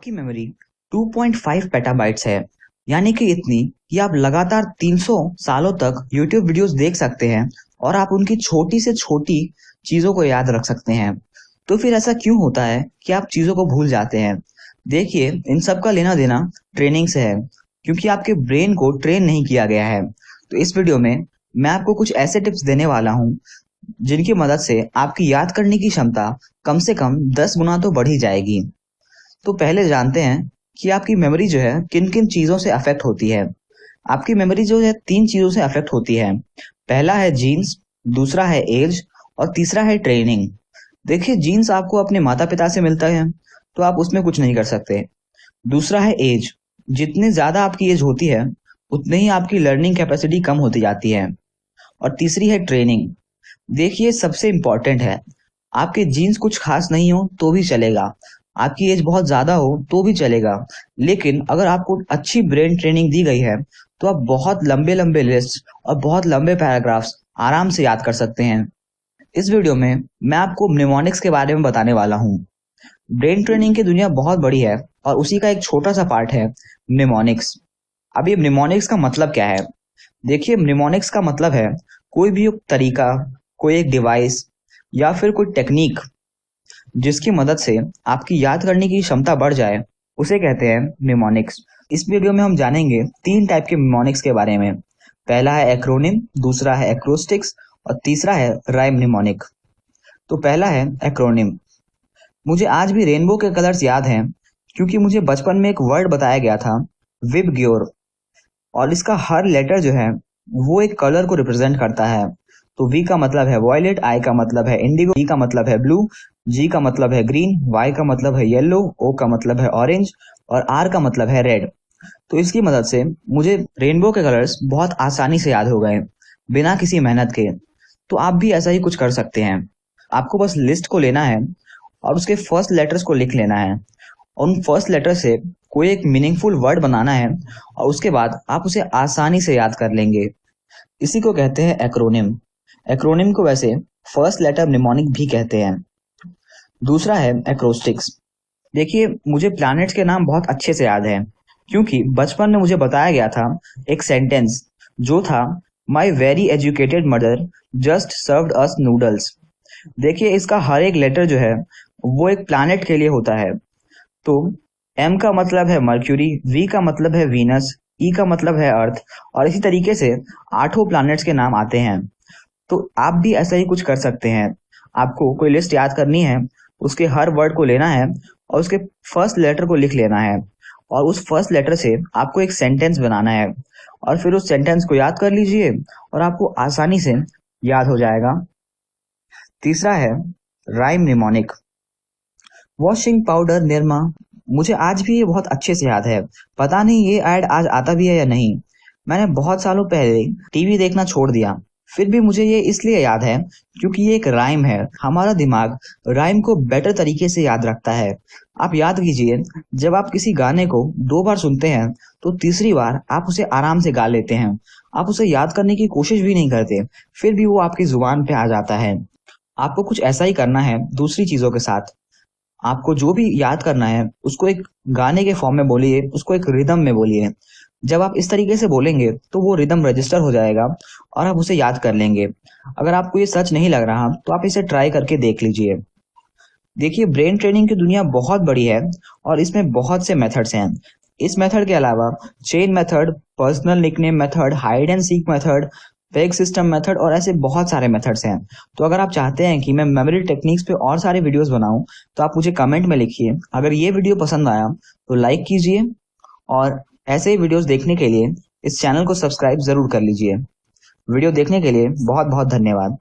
आपकी memory 2.5 petabytes है, यानी कि इतनी कि आप लगातार 300 सालों तक YouTube वीडियोस देख सकते हैं और आप उनकी छोटी से छोटी चीजों को याद रख सकते हैं। तो फिर ऐसा क्यों होता है कि आप चीजों को भूल जाते हैं? देखिए, इन सब का लेना देना ट्रेनिंग से है, क्योंकि आपके ब्रेन को ट्रेन नहीं किया गया है। तो इस वीडियो में मैं आपको कुछ ऐसे टिप्स देने वाला हूँ जिनकी मदद से आपकी याद करने की क्षमता कम से कम 10 गुना तो बढ़ ही जाएगी। तो पहले जानते हैं कि आपकी मेमोरी जो है किन किन चीजों से अफेक्ट होती है। आपकी मेमोरी जो है 3 चीजों से अफेक्ट होती है। पहला है जीन्स, दूसरा है एज और तीसरा है ट्रेनिंग। देखिए, जीन्स आपको अपने माता पिता से मिलता है, तो आप उसमें कुछ नहीं कर सकते। दूसरा है एज, जितनी ज्यादा आपकी एज होती है उतनी ही आपकी लर्निंग कैपेसिटी कम होती जाती है। और तीसरी है ट्रेनिंग। देखिए, सबसे इम्पोर्टेंट है, आपके जीन्स कुछ खास नहीं हो तो भी चलेगा, आपकी एज बहुत ज्यादा हो तो भी चलेगा, लेकिन अगर आपको अच्छी ब्रेन ट्रेनिंग दी गई है तो आप बहुत लंबे लंबे लिस्ट और बहुत लंबे पैराग्राफ्स आराम से याद कर सकते हैं। इस वीडियो में मैं आपको निमोनिक्स के बारे में बताने वाला हूँ। ब्रेन ट्रेनिंग की दुनिया बहुत बड़ी है और उसी का एक छोटा सा पार्ट है निमोनिक्स। अब ये निमोनिक्स का मतलब क्या है? देखिए, निमोनिक्स का मतलब है कोई भी एक तरीका, कोई एक डिवाइस या फिर कोई टेक्निक जिसकी मदद से आपकी याद करने की क्षमता बढ़ जाए, उसे कहते हैं निमोनिक्स। इस वीडियो में हम जानेंगे 3 टाइप के निमोनिक्स के बारे में। पहला है एक्रोनिम, दूसरा है एक्रोस्टिक्स और तीसरा है राइम निमोनिक। तो पहला है एक्रोनिम। मुझे आज भी रेनबो के कलर्स याद हैं, क्योंकि मुझे बचपन में एक वर्ड बताया गया था, विबग्योर, और इसका हर लेटर जो है वो एक कलर को रिप्रेजेंट करता है। तो वी का मतलब है वॉयलेट, आई का मतलब है इंडिगो, ई का मतलब है ब्लू, जी का मतलब है ग्रीन, वाई का मतलब है येलो, ओ का मतलब है ऑरेंज और आर का मतलब है रेड। तो इसकी मदद से मुझे रेनबो के कलर्स बहुत आसानी से याद हो गए, बिना किसी मेहनत के। तो आप भी ऐसा ही कुछ कर सकते हैं। आपको बस लिस्ट को लेना है और उसके फर्स्ट लेटर्स को लिख लेना है। उन फर्स्ट लेटर से कोई एक मीनिंगफुल वर्ड बनाना है और उसके बाद आप उसे आसानी से याद कर लेंगे। इसी को कहते हैं एक्रोनिम। एक्रोनिम को वैसे फर्स्ट लेटर निमोनिक भी कहते हैं। दूसरा है एक्रोस्टिक्स। देखिए, मुझे प्लैनेट्स के नाम बहुत अच्छे से याद है, क्योंकि बचपन में मुझे बताया गया था एक सेंटेंस जो था, my very educated mother just served us noodles. देखिए, इसका हर एक लेटर जो है वो एक प्लैनेट के लिए होता है। तो एम का मतलब है मर्क्यूरी, वी का मतलब है वीनस, ई का मतलब है अर्थ, और इसी तरीके से 8 प्लैनेट्स के नाम आते हैं। तो आप भी ऐसा ही कुछ कर सकते हैं। आपको कोई लिस्ट याद करनी है, उसके हर वर्ड को लेना है और उसके फर्स्ट लेटर को लिख लेना है, और उस फर्स्ट लेटर से आपको एक सेंटेंस बनाना है और फिर उस सेंटेंस को याद कर लीजिए और आपको आसानी से याद हो जाएगा। तीसरा है rhyme mnemonic. Washing powder Nirma, मुझे आज भी ये बहुत अच्छे से याद है। पता नहीं ये ऐड आज आता भी है या नहीं। मैंने बहुत सालों पहले टीवी देखना छोड़ दिया, फिर भी मुझे ये इसलिए याद है क्योंकि ये एक राइम है। हमारा दिमाग राइम को बेटर तरीके से याद रखता है। आप याद कीजिए, जब आप किसी गाने को 2 बार सुनते हैं तो तीसरी बार आप उसे आराम से गा लेते हैं। आप उसे याद करने की कोशिश भी नहीं करते, फिर भी वो आपकी जुबान पे आ जाता है। आपको कुछ ऐसा ही करना है दूसरी चीजों के साथ। आपको जो भी याद करना है उसको एक गाने के फॉर्म में बोलिए, उसको एक रिदम में बोलिए। जब आप इस तरीके से बोलेंगे तो वो रिदम रजिस्टर हो जाएगा और आप उसे याद कर लेंगे। अगर आपको ये सच नहीं लग रहा तो आप इसे ट्राई करके देख लीजिए। देखिए, ब्रेन ट्रेनिंग की दुनिया बहुत बड़ी है और इसमें बहुत से मेथड्स हैं। इस मेथड के अलावा chain method, personal nickname method, hide and seek method, peg system method और ऐसे बहुत सारे मेथड्स हैं। तो अगर आप चाहते हैं कि मैं मेमोरी टेक्निक्स पे और सारे वीडियोस बनाऊं तो आप मुझे कमेंट में लिखिए। अगर ये वीडियो पसंद आया तो लाइक कीजिए और ऐसे ही वीडियोस देखने के लिए इस चैनल को सब्सक्राइब जरूर कर लीजिए। वीडियो देखने के लिए बहुत बहुत धन्यवाद।